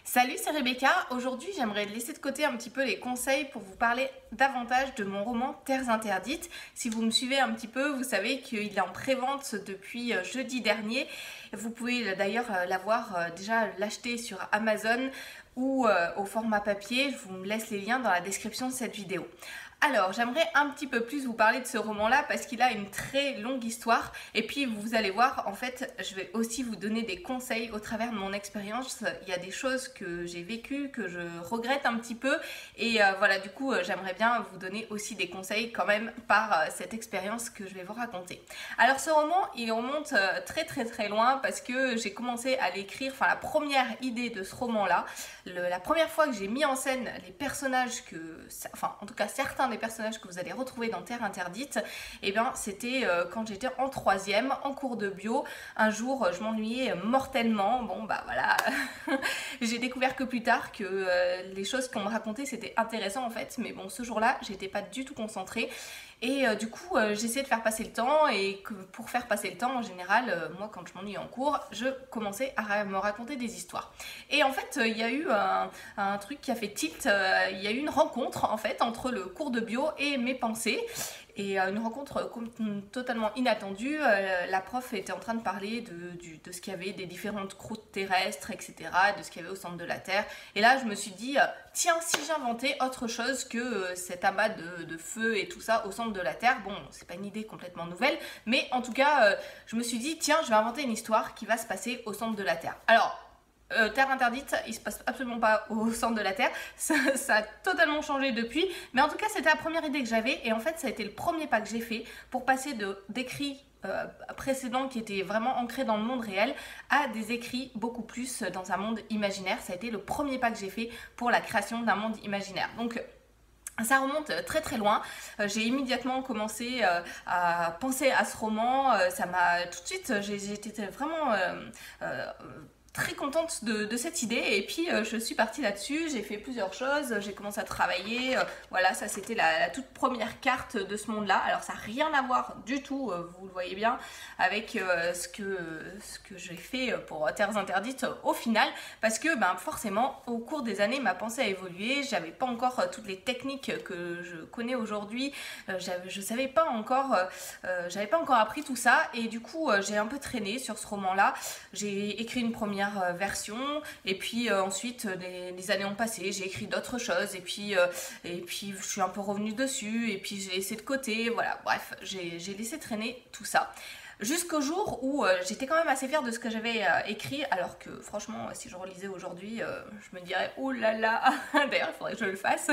Salut, c'est Rebecca. Aujourd'hui, j'aimerais laisser de côté un petit peu les conseils pour vous parler davantage de mon roman Terres interdites. Si vous me suivez un petit peu, vous savez qu'il est en pré-vente depuis jeudi dernier. Vous pouvez d'ailleurs déjà l'acheter sur Amazon ou au format papier. Je vous laisse les liens dans la description de cette vidéo. Alors, j'aimerais un petit peu plus vous parler de ce roman-là parce qu'il a une très longue histoire. Et puis, vous allez voir, en fait, je vais aussi vous donner des conseils au travers de mon expérience. Il y a des choses que j'ai vécues, que je regrette un petit peu. Et voilà, du coup, j'aimerais bien vous donner aussi des conseils quand même par cette expérience que je vais vous raconter. Alors, ce roman, il remonte très loin parce que j'ai commencé à l'écrire, enfin, la première idée de ce roman-là, la première fois que j'ai mis en scène les personnages en tout cas certains des personnages que vous allez retrouver dans Terre interdite, et bien c'était quand j'étais en troisième, en cours de bio. Un jour, je m'ennuyais mortellement. Bon bah voilà, j'ai découvert que plus tard que les choses qu'on me racontait c'était intéressant en fait, mais bon ce jour-là, j'étais pas du tout concentrée. Et du coup, j'essayais de faire passer le temps et pour faire passer le temps, en général, moi quand je m'ennuyais en cours, je commençais à me raconter des histoires. Et en fait, il y a eu un truc qui a fait tilt, il y a eu une rencontre en fait entre le cours de bio et mes pensées. Et une rencontre totalement inattendue, la prof était en train de parler de ce qu'il y avait, des différentes croûtes terrestres, etc., de ce qu'il y avait au centre de la Terre. Et là, je me suis dit, tiens, si j'inventais autre chose que cet amas de feu et tout ça au centre de la Terre, bon, c'est pas une idée complètement nouvelle, mais en tout cas, je me suis dit, tiens, je vais inventer une histoire qui va se passer au centre de la Terre. Alors, Terre interdite, il se passe absolument pas au centre de la Terre, ça a totalement changé depuis, mais en tout cas c'était la première idée que j'avais et en fait ça a été le premier pas que j'ai fait pour passer d'écrits précédents qui étaient vraiment ancrés dans le monde réel à des écrits beaucoup plus dans un monde imaginaire. Ça a été le premier pas que j'ai fait pour la création d'un monde imaginaire. Donc ça remonte très loin. J'ai immédiatement commencé à penser à ce roman. Ça m'a tout de suite, j'étais vraiment très contente de cette idée et puis je suis partie là-dessus, j'ai fait plusieurs choses, j'ai commencé à travailler, voilà, ça c'était la toute première carte de ce monde-là. Alors ça n'a rien à voir du tout, vous le voyez bien, avec ce que j'ai fait pour Terres interdites au final, parce que forcément au cours des années ma pensée a évolué, j'avais pas encore toutes les techniques que je connais aujourd'hui, je savais pas encore, j'avais pas encore appris tout ça et du coup j'ai un peu traîné sur ce roman-là. J'ai écrit une première version et puis ensuite les années ont passé, j'ai écrit d'autres choses et puis je suis un peu revenue dessus et puis j'ai laissé de côté, voilà, bref, j'ai laissé traîner tout ça. Jusqu'au jour où j'étais quand même assez fière de ce que j'avais écrit, alors que franchement, si je relisais aujourd'hui, je me dirais oh là là, d'ailleurs il faudrait que je le fasse.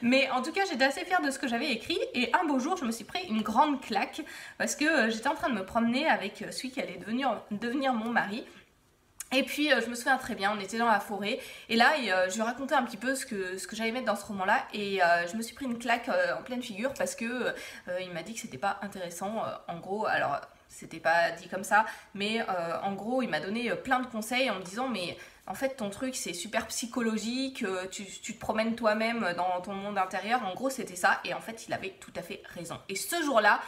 Mais en tout cas, j'étais assez fière de ce que j'avais écrit et un beau jour, je me suis pris une grande claque parce que j'étais en train de me promener avec celui qui allait devenir mon mari. Et puis je me souviens très bien, on était dans la forêt et là je lui racontais un petit peu ce que j'allais mettre dans ce roman là et je me suis pris une claque en pleine figure parce que il m'a dit que c'était pas intéressant en gros. Alors c'était pas dit comme ça, mais en gros il m'a donné plein de conseils en me disant mais en fait ton truc c'est super psychologique, tu te promènes toi-même dans ton monde intérieur, en gros c'était ça et en fait il avait tout à fait raison. Et ce jour-là,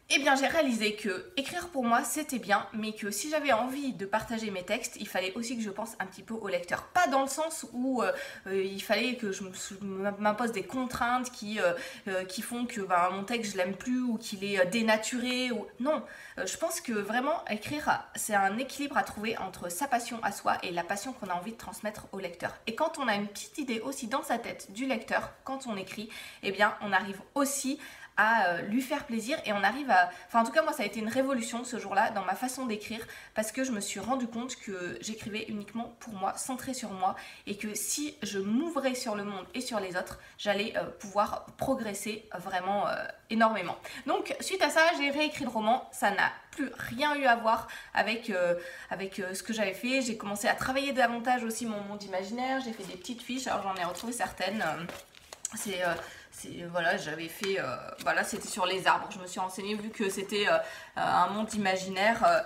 eh bien j'ai réalisé que écrire pour moi c'était bien, mais que si j'avais envie de partager mes textes, il fallait aussi que je pense un petit peu au lecteur. Pas dans le sens où il fallait que je m'impose des contraintes qui font que mon texte je l'aime plus ou qu'il est dénaturé. Non, je pense que vraiment écrire c'est un équilibre à trouver entre sa passion à soi et la passion qu'on a envie de transmettre au lecteur. Et quand on a une petite idée aussi dans sa tête du lecteur, quand on écrit, eh bien on arrive aussi à lui faire plaisir et on arrive à... Enfin en tout cas moi ça a été une révolution ce jour-là dans ma façon d'écrire parce que je me suis rendu compte que j'écrivais uniquement pour moi, centré sur moi et que si je m'ouvrais sur le monde et sur les autres, j'allais pouvoir progresser vraiment énormément. Donc suite à ça, j'ai réécrit le roman, ça n'a plus rien eu à voir avec ce que j'avais fait. J'ai commencé à travailler davantage aussi mon monde imaginaire, j'ai fait des petites fiches, alors j'en ai retrouvé certaines. Voilà, j'avais fait, voilà, c'était sur les arbres. Je me suis renseignée vu que c'était un monde imaginaire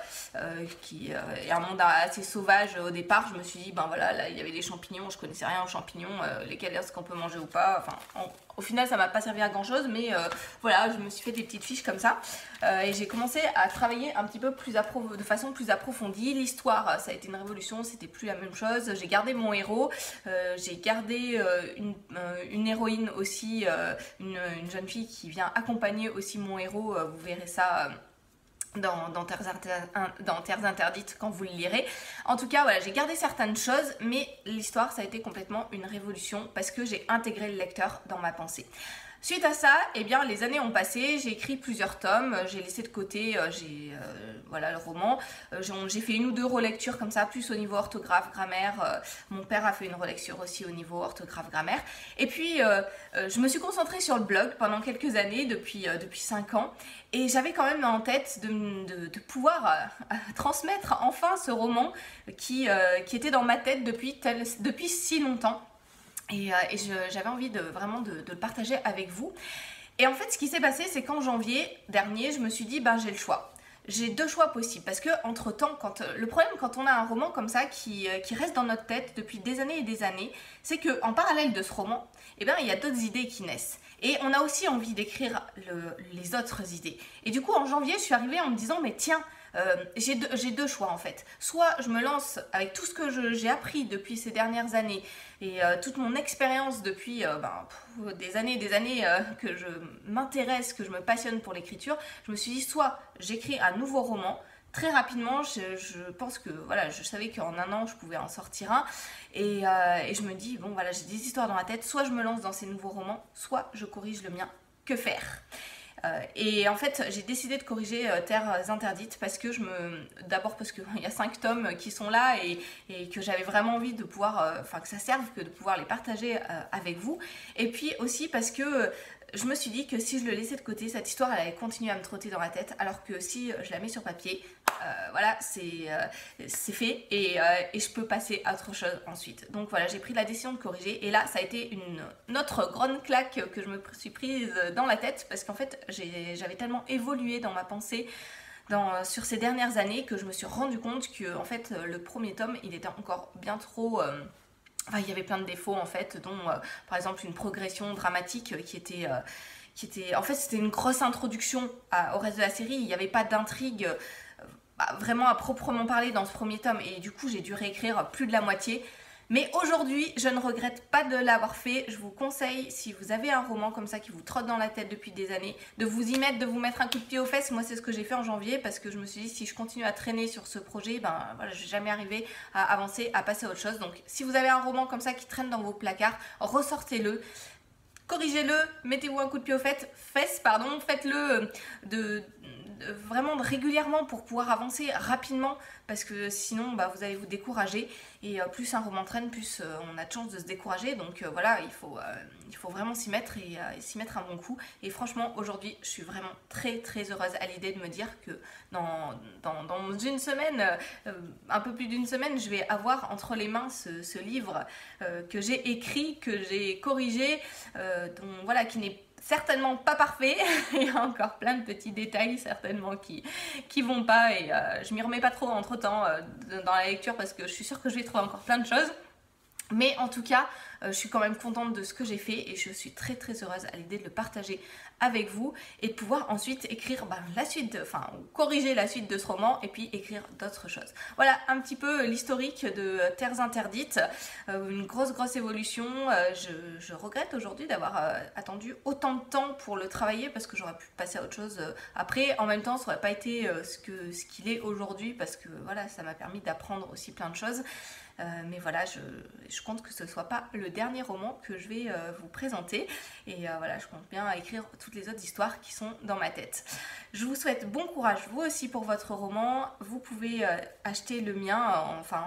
qui est un monde assez sauvage au départ. Je me suis dit, ben voilà, là il y avait des champignons, je connaissais rien aux champignons, lesquels est-ce qu'on peut manger ou pas. Enfin, au final, ça m'a pas servi à grand chose, mais voilà, je me suis fait des petites fiches comme ça et j'ai commencé à travailler un petit peu de façon plus approfondie. L'histoire, ça a été une révolution, c'était plus la même chose. J'ai gardé mon héros, j'ai gardé une héroïne aussi, une jeune fille qui vient accompagner aussi mon héros. Vous verrez ça. Dans Terres Interdites quand vous le lirez. En tout cas, voilà, j'ai gardé certaines choses, mais l'histoire, ça a été complètement une révolution parce que j'ai intégré le lecteur dans ma pensée. Suite à ça, eh bien, les années ont passé, j'ai écrit plusieurs tomes, j'ai laissé de côté voilà, le roman, j'ai fait une ou deux relectures comme ça, plus au niveau orthographe, grammaire, mon père a fait une relecture aussi au niveau orthographe, grammaire, et puis je me suis concentrée sur le blog pendant quelques années, depuis 5 ans, et j'avais quand même en tête de pouvoir transmettre enfin ce roman qui était dans ma tête depuis si longtemps. Et j'avais envie vraiment de le partager avec vous. Et en fait, ce qui s'est passé, c'est qu'en janvier dernier, je me suis dit, ben j'ai le choix. J'ai 2 choix possibles. Parce que, entre-temps, le problème quand on a un roman comme ça qui reste dans notre tête depuis des années et des années, c'est qu'en parallèle de ce roman, eh ben, il y a d'autres idées qui naissent. Et on a aussi envie d'écrire les autres idées. Et du coup, en janvier, je suis arrivée en me disant, mais tiens, j'ai 2 choix en fait. Soit je me lance avec tout ce que j'ai appris depuis ces dernières années et toute mon expérience depuis des années et des années que je m'intéresse, que je me passionne pour l'écriture. Je me suis dit, soit j'écris un nouveau roman. Très rapidement, je pense que voilà, je savais qu'en 1 an, je pouvais en sortir un. Et je me dis, bon voilà, j'ai des histoires dans la tête. Soit je me lance dans ces nouveaux romans, soit je corrige le mien. Que faire ? Et en fait, j'ai décidé de corriger Terres Interdites parce que d'abord parce qu'il y a 5 tomes qui sont là et que j'avais vraiment envie de pouvoir, que ça serve, que de pouvoir les partager avec vous. Et puis aussi parce que je me suis dit que si je le laissais de côté, cette histoire elle allait continuer à me trotter dans la tête, alors que si je la mets sur papier, voilà, c'est fait et je peux passer à autre chose ensuite. Donc voilà, j'ai pris la décision de corriger et là, ça a été une autre grande claque que je me suis prise dans la tête parce qu'en fait, j'avais tellement évolué dans ma pensée sur ces dernières années que je me suis rendu compte que en fait, le premier tome, il était encore bien trop... Enfin, il y avait plein de défauts en fait, dont par exemple une progression dramatique qui était en fait, c'était une grosse introduction au reste de la série. Il n'y avait pas d'intrigue vraiment à proprement parler dans ce premier tome et du coup, j'ai dû réécrire plus de la moitié. Mais aujourd'hui, je ne regrette pas de l'avoir fait. Je vous conseille, si vous avez un roman comme ça qui vous trotte dans la tête depuis des années, de vous mettre un coup de pied aux fesses. Moi, c'est ce que j'ai fait en janvier parce que je me suis dit, si je continue à traîner sur ce projet, ben voilà, je vais jamais arriver à avancer, à passer à autre chose. Donc, si vous avez un roman comme ça qui traîne dans vos placards, ressortez-le. Corrigez-le, mettez-vous un coup de pied aux fesses, faites-le vraiment régulièrement pour pouvoir avancer rapidement parce que sinon vous allez vous décourager et plus un roman traîne, plus on a de chances de se décourager, donc voilà, il faut vraiment s'y mettre et s'y mettre un bon coup. Et franchement, aujourd'hui, je suis vraiment très très heureuse à l'idée de me dire que dans une semaine, un peu plus d'une semaine, je vais avoir entre les mains ce livre que j'ai écrit, que j'ai corrigé, voilà, qui n'est certainement pas parfait. Il y a encore plein de petits détails certainement qui vont pas et je m'y remets pas trop entre temps dans la lecture parce que je suis sûre que je vais trouver encore plein de choses. Mais en tout cas, je suis quand même contente de ce que j'ai fait et je suis très très heureuse à l'idée de le partager avec vous et de pouvoir ensuite écrire la suite, corriger la suite de ce roman et puis écrire d'autres choses. Voilà un petit peu l'historique de Terres Interdites, une grosse évolution. Je regrette aujourd'hui d'avoir attendu autant de temps pour le travailler parce que j'aurais pu passer à autre chose après. En même temps, ça n'aurait pas été ce qu'il est aujourd'hui parce que voilà, ça m'a permis d'apprendre aussi plein de choses. Mais voilà, je compte que ce ne soit pas le dernier roman que je vais vous présenter. Et voilà, je compte bien écrire toutes les autres histoires qui sont dans ma tête. Je vous souhaite bon courage, vous aussi, pour votre roman. Vous pouvez acheter le mien,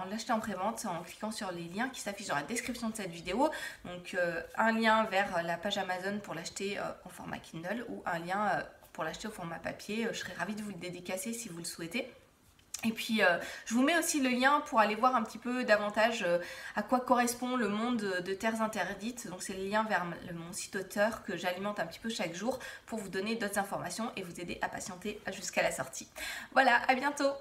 l'acheter en prévente en cliquant sur les liens qui s'affichent dans la description de cette vidéo. Donc, un lien vers la page Amazon pour l'acheter en format Kindle ou un lien pour l'acheter au format papier. Je serais ravie de vous le dédicacer si vous le souhaitez. Et puis je vous mets aussi le lien pour aller voir un petit peu davantage à quoi correspond le monde de Terres Interdites. Donc c'est le lien vers mon site auteur que j'alimente un petit peu chaque jour pour vous donner d'autres informations et vous aider à patienter jusqu'à la sortie. Voilà, à bientôt!